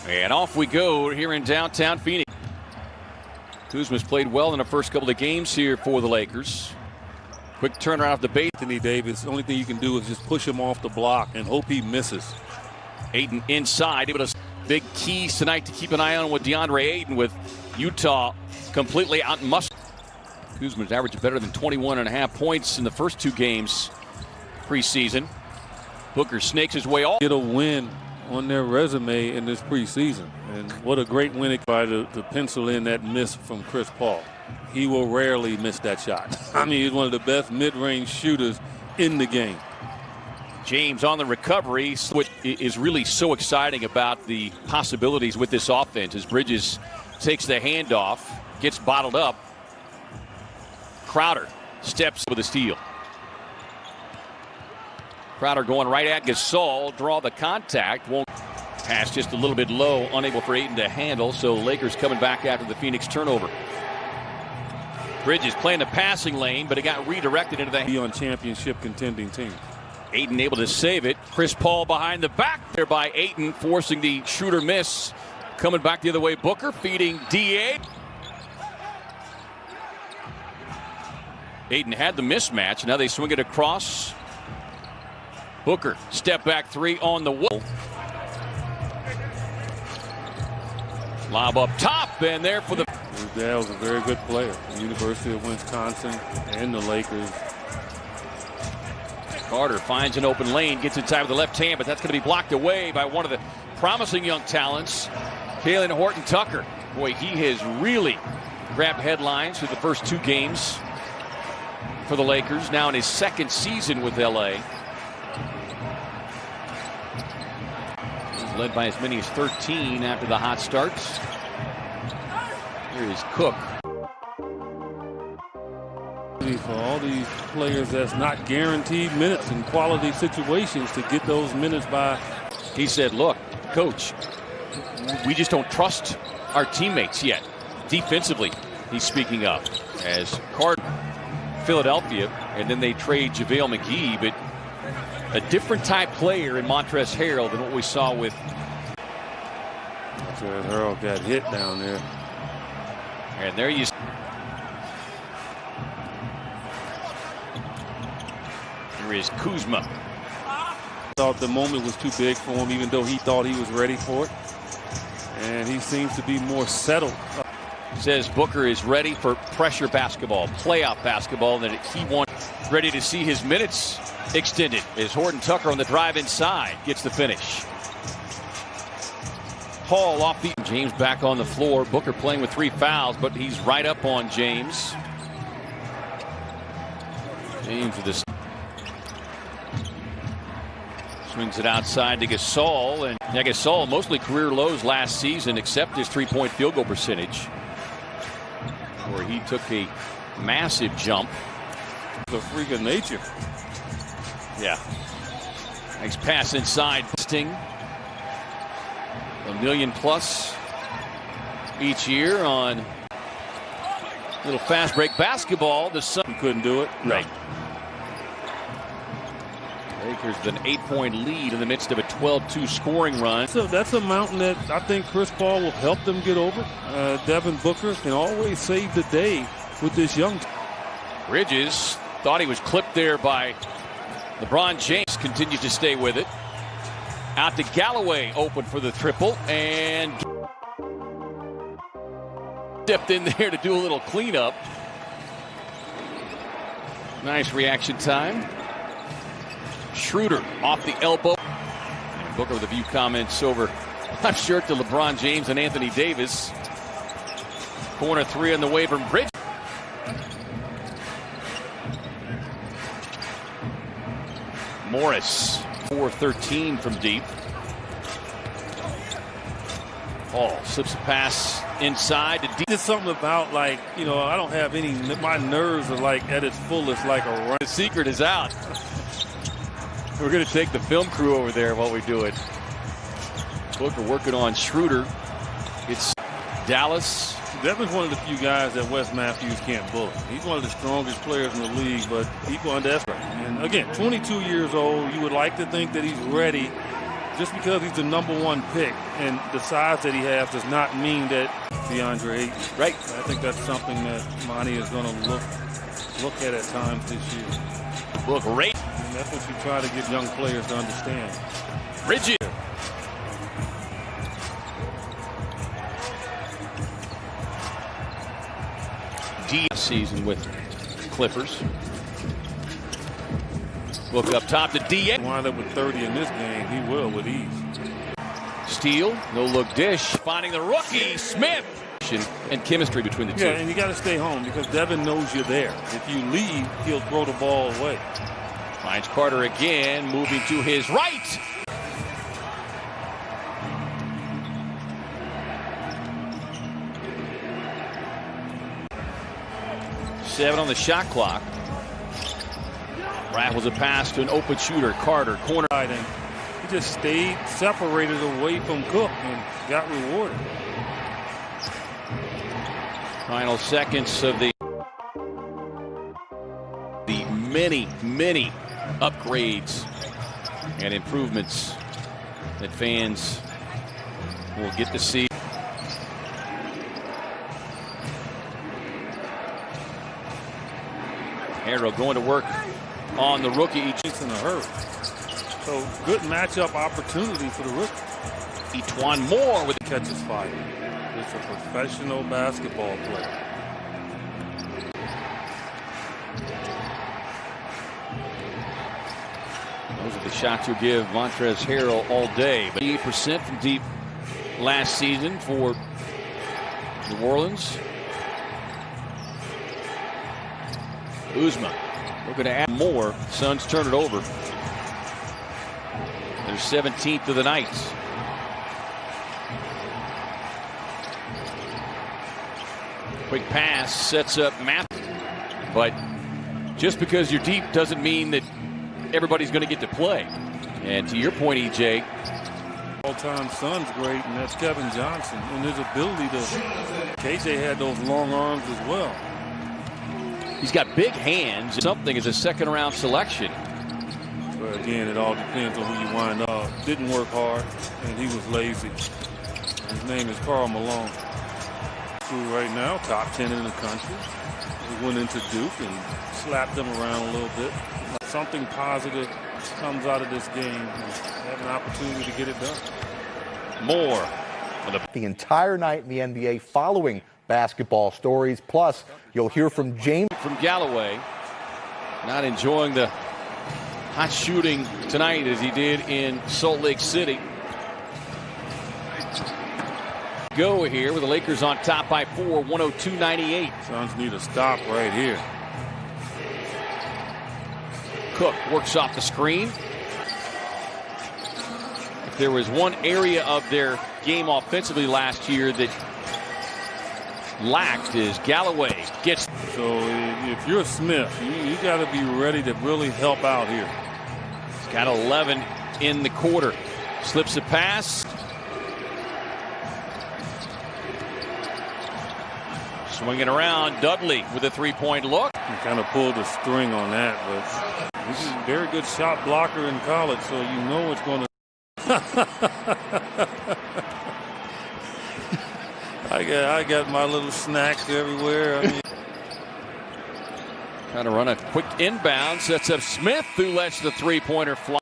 And off we go here in downtown Phoenix. Kuzma's played well in the first couple of games here for the Lakers. Quick turnaround off the base. Anthony Davis, the only thing you can do is just push him off the block and hope he misses. Ayton inside. Able to big keys tonight to keep an eye on with DeAndre Ayton, with Utah completely outmuscled. Kuzma's averaged better than 21.5 points in the first two games preseason. Booker snakes his way off. Get a win on their resume in this preseason. And what a great win it by to pencil in that miss from Chris Paul. He will rarely miss that shot. I mean, he's one of the best mid-range shooters in the game. James on the recovery. What is really so exciting about the possibilities with this offense is Bridges takes the handoff, gets bottled up. Crowder steps with a steal. Crowder going right at Gasol, draw the contact, won't pass, just a little bit low, unable for Ayton to handle, so Lakers coming back after the Phoenix turnover. Bridges playing the passing lane, but it got redirected into the Be on championship contending team. Ayton able to save it. Chris Paul behind the back there by Ayton, forcing the shooter miss. Coming back the other way, Booker feeding DA. Ayton had the mismatch. Now they swing it across. Booker, step back three on the wall. Lob up top, and there for the... Dad was a very good player. The University of Wisconsin and the Lakers. Carter finds an open lane, gets inside with the left hand, but that's going to be blocked away by one of the promising young talents, Talen Horton-Tucker. Boy, he has really grabbed headlines through the first two games for the Lakers, now in his second season with LA. He's led by as many as 13 after the hot starts. Here is Cook. For all these players that's not guaranteed minutes in quality situations to get those minutes by. He said, look, coach, we just don't trust our teammates yet. Defensively, he's speaking up. As Carter, Philadelphia, and then they trade JaVale McGee, but a different type player in Montrezl Harrell than what we saw with. Montrezl Harrell got hit down there. And there you see. Here is Kuzma. Thought the moment was too big for him, even though he thought he was ready for it. And he seems to be more settled. Says Booker is ready for pressure basketball, playoff basketball, that he wants, ready to see his minutes extended. As Horton-Tucker on the drive inside gets the finish. Hall off the... James back on the floor. Booker playing with 3 fouls, but he's right up on James. James with this. Swings it outside to Gasol, and Gasol mostly career lows last season, except his 3-point field goal percentage, where he took a massive jump. The freak of nature. Yeah. Nice pass inside. Sting. $1 million plus each year on little fast break basketball. The Sun couldn't do it. Right. Lakers with an 8-point lead in the midst of a 12-2 scoring run. So that's a mountain that I think Chris Paul will help them get over. Devin Booker can always save the day with this young team. Bridges thought he was clipped there by LeBron James. Continues to stay with it. Out to Galloway, open for the triple, and stepped in there to do a little cleanup. Nice reaction time. Schroeder off the elbow. And Booker with a few comments over, I'm sure, to LeBron James and Anthony Davis. Corner three on the way from Bridges. Morris, 4-13 from deep. Paul slips a pass inside to deep. There's something about, like, you know, I don't have any, my nerves are like at its fullest, like a run. The secret is out. We're going to take the film crew over there while we do it. Booker working on Schroeder. It's Dallas. Devin's one of the few guys that Wes Matthews can't bully. He's one of the strongest players in the league, but people underestimate. And again, 22 years old, you would like to think that he's ready just because he's the #1 pick and the size that he has does not mean that DeAndre Ayton. Right. I think that's something that Monty is going to look at times this year. Look, Ray. And that's what you try to get young players to understand. Rigid. Season with Clippers. Look up top to D. Wind up with 30 in this game. He will with ease. Steal, no look dish. Finding the rookie, Smith. And chemistry between the two. Yeah, and you got to stay home because Devin knows you're there. If you leave, he'll throw the ball away. Finds Carter again, moving to his right. Seven on the shot clock. Rattles a pass to an open shooter. Carter, corner. And he just stayed separated away from Cook and got rewarded. Final seconds of the many upgrades and improvements that fans will get to see. Harrell going to work on the rookie. He's in a hurry. So good matchup opportunity for the rookie. E'Twaun Moore with catches fire. It's a professional basketball player. Those are the shots you'll give Montrezl Harrell all day. But 88% from deep last season for New Orleans. Uzma looking to add more. Suns turn it over. They're 17th of the night. Quick pass sets up Matt. But just because you're deep doesn't mean that everybody's going to get to play. And to your point, EJ. All-time Suns great, and that's Kevin Johnson. And his ability to... KJ had those long arms as well. He's got big hands. Something is a second-round selection. But again, it all depends on who you wind up. Didn't work hard, and he was lazy. His name is Karl Malone. Right now, top 10 in the country. He went into Duke and slapped them around a little bit. Something positive comes out of this game. And have an opportunity to get it done. More. The entire night in the NBA following basketball stories. Plus, you'll hear from James. From Galloway. Not enjoying the hot shooting tonight as he did in Salt Lake City. Go here with the Lakers on top by 4, 102-98. Suns need a stop right here. Cook works off the screen. If there was one area of their game offensively last year that lacked is Galloway gets. So if you're Smith, you got to be ready to really help out here. He's got 11 in the quarter. Slips a pass. Swinging around, Dudley with a three-point look. He kind of pulled the string on that, but he's a very good shot blocker in college, so you know it's going to. I got my little snacks everywhere. I mean, kind of run a quick inbound, sets up Smith, who lets the three-pointer fly.